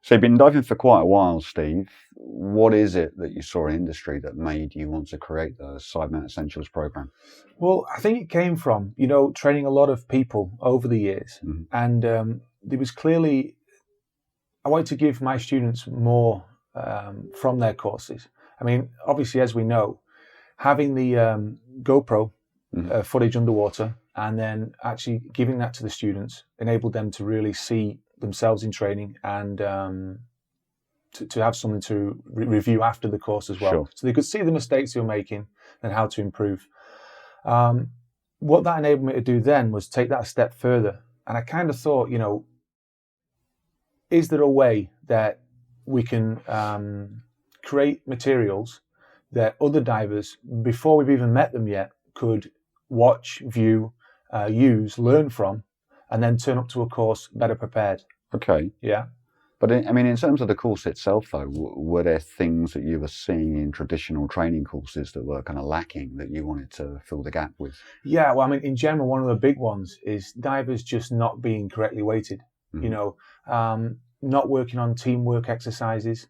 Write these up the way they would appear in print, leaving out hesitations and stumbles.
So you've been diving for quite a while, Steve. What is it that you saw in industry that made you want to create the Sidemount Essentials program? Well, I think it came from, training a lot of people over the years. Mm-hmm. And there was clearly, I wanted to give my students more from their courses. I mean, obviously, as we know, having the GoPro footage underwater and then actually giving that to the students enabled them to really see themselves in training and to have something to review after the course as well. Sure. So they could see the mistakes they were making and how to improve. What that enabled me to do then was take that a step further. And I kind of thought, is there a way that we can create materials that other divers, before we've even met them yet, could watch, view, use, learn from, and then turn up to a course better prepared? Okay. Yeah. But in terms of the course itself, though, were there things that you were seeing in traditional training courses that were kind of lacking that you wanted to fill the gap with? Yeah, well, in general, one of the big ones is divers just not being correctly weighted. Mm-hmm. Not working on teamwork exercises.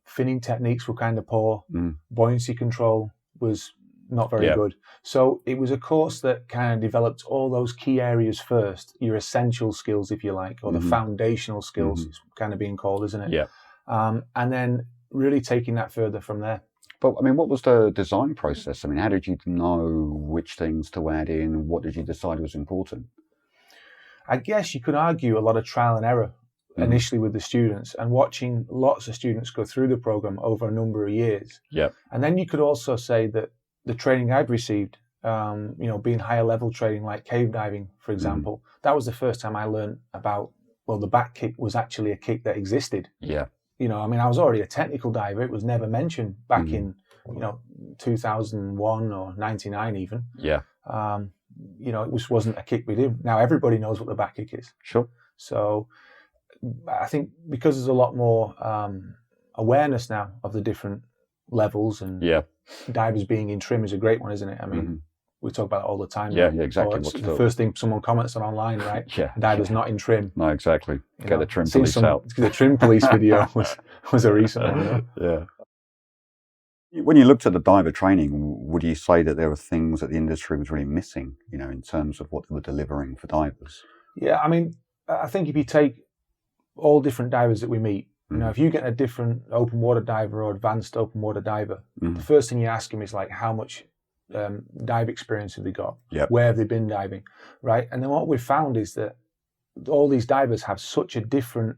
Finning techniques were kind of poor. Buoyancy control was not very good. So it was a course that kind of developed all those key areas first, your essential skills, if you like, or the foundational skills, it's kind of being called, isn't it? Yeah. And then really taking that further from there. But what was the design process? How did you know which things to add in? What did you decide was important? I guess you could argue a lot of trial and error initially with the students, and watching lots of students go through the program over a number of years. Yeah. And then you could also say that the training I'd received, being higher level training like cave diving, for example, that was the first time I learned about, the back kick was actually a kick that existed. Yeah. I was already a technical diver. It was never mentioned back in, 2001 or 99 even. Yeah. It just wasn't a kick we did. Now everybody knows what the back kick is. Sure. So I think because there's a lot more awareness now of the different levels, and divers being in trim is a great one, isn't it? We talk about it all the time. Yeah, exactly. It's the first thing someone comments on online, right? Yeah. Divers not in trim. No, exactly. Get the trim police out. The trim police video was a recent one. Yeah. When you looked at the diver training, would you say that there were things that the industry was really missing, in terms of what they were delivering for divers? Yeah, I think if you take all different divers that we meet, if you get a different open water diver or advanced open water diver, the first thing you ask him is like, how much dive experience have they got? Yep. Where have they been diving? Right? And then what we've found is that all these divers have such a different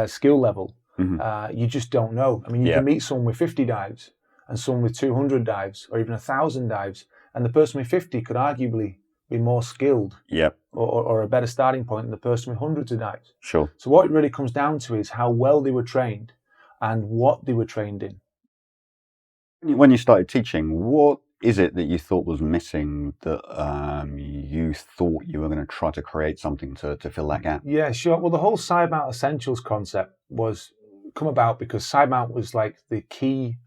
skill level. You just don't know. You can meet someone with 50 dives and someone with 200 dives or even 1,000 dives, and the person with 50 could arguably be more skilled or a better starting point than the person with hundreds of dives. Sure. So what it really comes down to is how well they were trained and what they were trained in. When you started teaching, what is it that you thought was missing that you thought you were going to try to create something to fill that gap? Yeah, sure. Well, the whole Sidemount Essentials concept was come about because Sidemount was like the key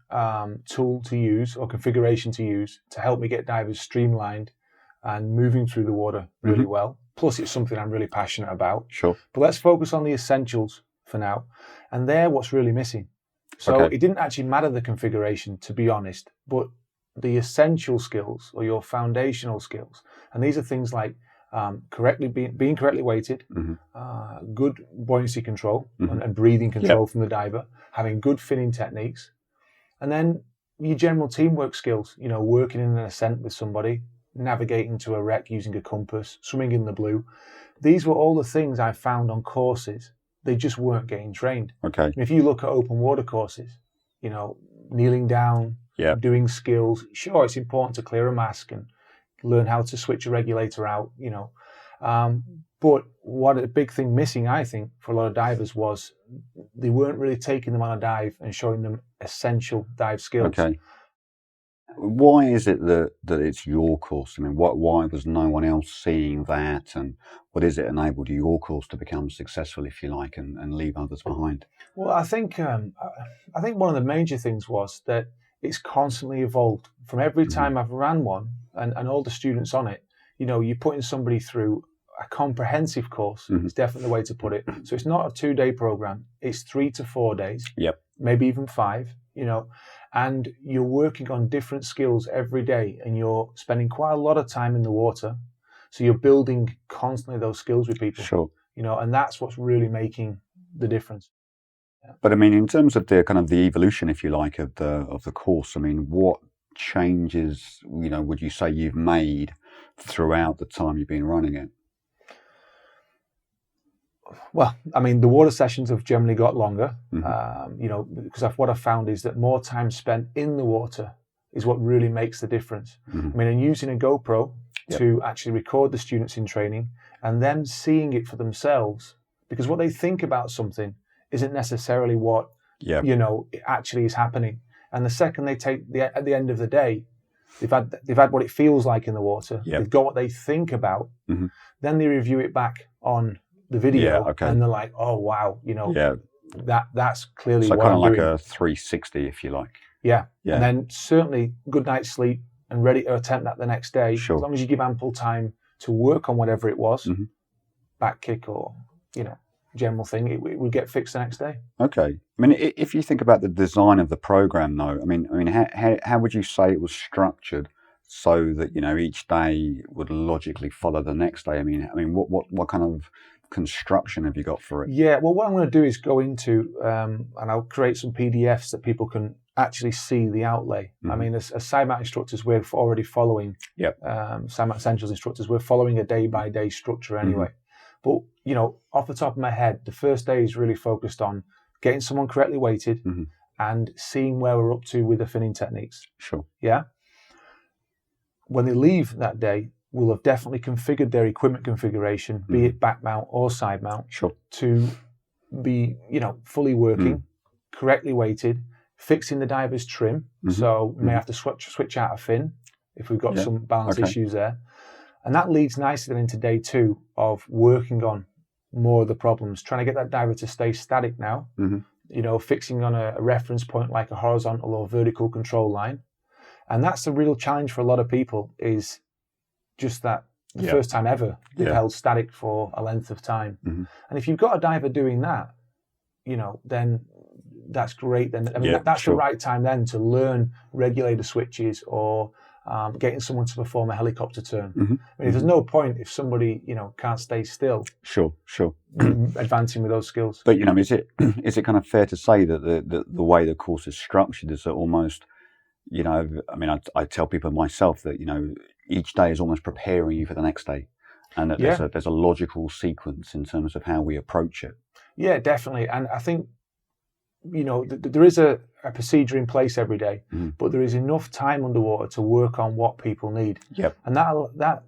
tool to use or configuration to use to help me get divers streamlined and moving through the water really well. Plus, it's something I'm really passionate about. Sure. But let's focus on the essentials for now. And they're what's really missing. So it didn't actually matter the configuration, to be honest, but the essential skills or your foundational skills. And these are things like being correctly weighted, good buoyancy control and breathing control from the diver, having good finning techniques, and then your general teamwork skills, working in an ascent with somebody, navigating to a wreck using a compass, swimming in the blue. These were all the things I found on courses. They just weren't getting trained. Okay. If you look at open water courses, kneeling down, doing skills, sure, it's important to clear a mask and learn how to switch a regulator out, but what a big thing missing, I think, for a lot of divers was they weren't really taking them on a dive and showing them essential dive skills. Okay. Why is it that it's your course? Why was no one else seeing that? And what is it enabled your course to become successful, if you like, and leave others behind? Well, I think one of the major things was that it's constantly evolved. From every time I've ran one and all the students on it, you're putting somebody through a comprehensive course. Mhm. Is definitely the way to put it. So it's not a 2-day program. It's 3 to 4 days. Yep. Maybe even 5, and you're working on different skills every day, and you're spending quite a lot of time in the water. So you're building constantly those skills with people. Sure. And that's what's really making the difference. Yeah. But I mean, in terms of the kind of the evolution, if you like, of the course, I mean, what changes, would you say you've made throughout the time you've been running it? Well, I mean, the water sessions have generally got longer, Mm-hmm. because what I've found is that more time spent in the water is what really makes the difference. Mm-hmm. I mean, and using a GoPro Yep. to actually record the students in training and them seeing it for themselves, because what they think about something isn't necessarily what, Yeah. it actually is happening. And the second they take at the end of the day, they've had what it feels like in the water. Yep. They've got what they think about. Mm-hmm. Then they review it back on the video, Yeah, okay. and they're like, "Oh wow, Yeah. that's clearly So what kind I'm of like doing." a 360, if you like. Yeah. Yeah. And then certainly good night's sleep and ready to attempt that the next day. Sure. As long as you give ample time to work on whatever it was, Mhm. back kick or general thing, it would get fixed the next day. Okay. I mean, if you think about the design of the program, though, I mean, how would you say it was structured so that each day would logically follow the next day? I mean, what kind of construction have you got for it? Yeah. Well, what I'm going to do is go into and I'll create some PDFs that people can actually see the outlay. Mhm. I mean, as Sidemount instructors, we're already following. Yep. Sidemount Essentials instructors, we're following a day-by-day structure anyway. But off the top of my head, the first day is really focused on getting someone correctly weighted Mhm. and seeing where we're up to with the finning techniques. Sure. Yeah. When they leave that day, we'll have definitely configured their equipment configuration, be it back mount or side mount, Sure. to be fully working, correctly weighted, fixing the diver's trim. Mhm. So we may have to switch out a fin if we've got Yeah. some balance Okay. issues there. And that leads nicely then into day 2 of working on more of the problems, trying to get that diver to stay static now, Mhm. fixing on a reference point like a horizontal or vertical control line. And that's the real challenge for a lot of people, is just that the Yeah. first time ever they've Yeah. held static for a length of time. Mhm. And if you've got a diver doing that, then that's great. Then Yeah, that's sure. the right time then to learn regulator switches or getting someone to perform a helicopter turn. Mhm. I mean, there's no point if somebody can't stay still Sure. advancing with those skills. But is it kind of fair to say that the way the course is structured is that almost, I mean, I tell people myself that each day is almost preparing you for the next day, and that there's a logical sequence in terms of how we approach it. Yeah, definitely. And I think there is a procedure in place every day, but there is enough time underwater to work on what people need. Yep. And that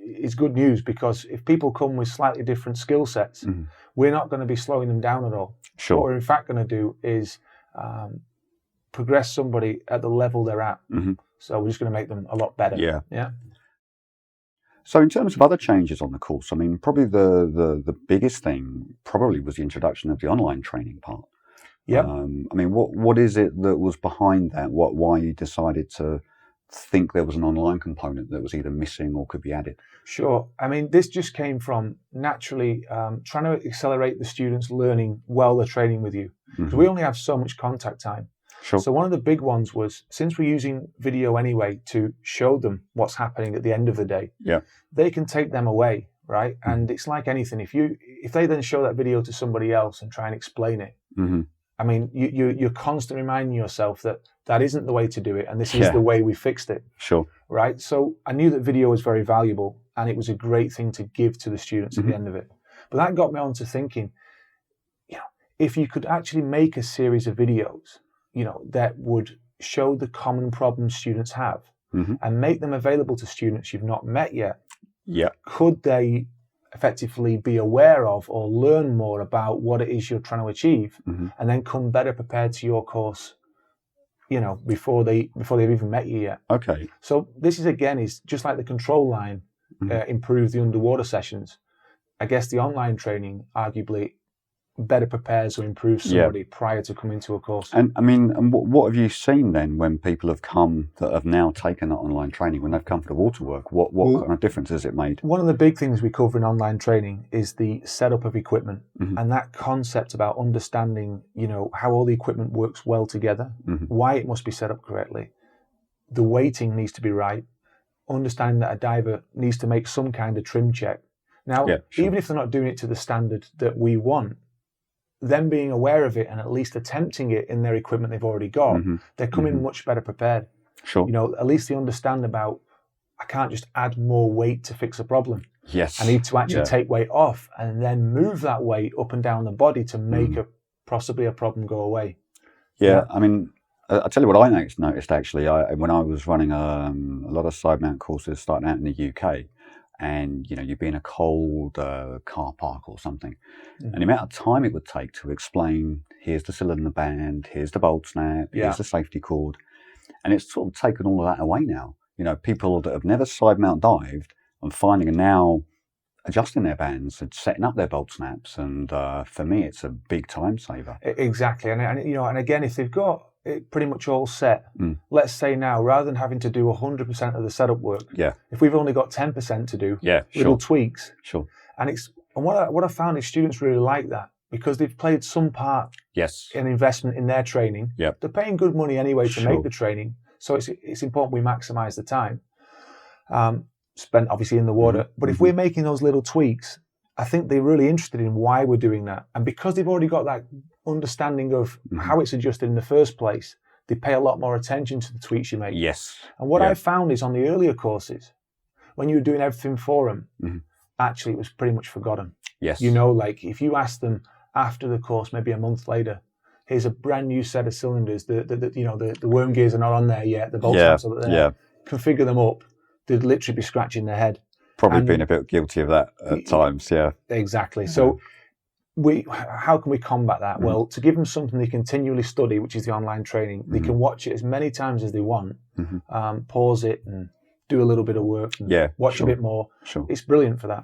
is good news, because if people come with slightly different skill sets, we're not going to be slowing them down at all. Sure. What we're in fact going to do is progress somebody at the level they're at. Mm-hmm. So we're just going to make them a lot better. Yeah. Yeah. So in terms of other changes on the course, I mean, probably the biggest thing probably was the introduction of the online training part. Yeah. I mean, what is it that was behind that? Why you decided to think there was an online component that was either missing or could be added? Sure. I mean, this just came from naturally trying to accelerate the students' learning while they're training with you, because we only have so much contact time. Sure. So one of the big ones was, since we're using video anyway to show them what's happening at the end of the day, yeah, they can take them away, right? And it's like anything. If they then show that video to somebody else and try and explain it, I mean, you're constantly reminding yourself that isn't the way to do it, and this is the way we fixed it. Sure. Right? So I knew that video was very valuable, and it was a great thing to give to the students at the end of it. But that got me on to thinking, if you could actually make a series of videos, that would show the common problems students have and make them available to students you've not met yet. Yeah. Could they effectively be aware of or learn more about what it is you're trying to achieve, and then come better prepared to your course, before they've even met you yet? Okay. So this is just like the control line improved the underwater sessions. I guess the online training arguably better prepares or improves somebody prior to coming to a course. And I mean, and what have you seen then when people have come that have now taken that online training, when they've come for the waterwork? What kind of difference has it made? One of the big things we cover in online training is the setup of equipment, and that concept about understanding, how all the equipment works well together, why it must be set up correctly. The weighting needs to be right. Understanding that a diver needs to make some kind of trim check. Now, even if they're not doing it to the standard that we want, them being aware of it and at least attempting it in their equipment they've already got, they're coming much better prepared. Sure. At least they understand about, I can't just add more weight to fix a problem. Yes. I need to actually take weight off and then move that weight up and down the body to make possibly a problem go away. Yeah. I mean, I'll tell you what I noticed actually. When I was running a lot of Sidemount courses starting out in the UK, and you'd be in a cold car park or something, and the amount of time it would take to explain, here's the cylinder band, here's the bolt snap, here's the safety cord, and it's sort of taken all of that away now. People that have never side mount dived and finding and now adjusting their bands and setting up their bolt snaps, and for me it's a big time saver. Exactly. And again, if they've got it pretty much all set, let's say now, rather than having to do 100% of the setup work, if we've only got 10% to do, little tweaks. Sure. And what I found is students really like that, because they've played some part in investment in their training. They're paying good money anyway to make the training, so it's important we maximise the time spent obviously in the water. But if we're making those little tweaks, I think they're really interested in why we're doing that. And because they've already got that understanding of how it's adjusted in the first place, they pay a lot more attention to the tweaks you make. Yes. And what I found is on the earlier courses, when you were doing everything for them, actually it was pretty much forgotten. Yes. Like if you ask them after the course, maybe a month later, here's a brand new set of cylinders, the worm gears are not on there yet, the bolt snaps are there, configure them up, they'd literally be scratching their head. Probably been a bit guilty of that at times, Exactly. So how can we combat that? Well, to give them something they continually study, which is the online training, they can watch it as many times as they want, pause it and do a little bit of work, and watch a bit more. It's brilliant for that.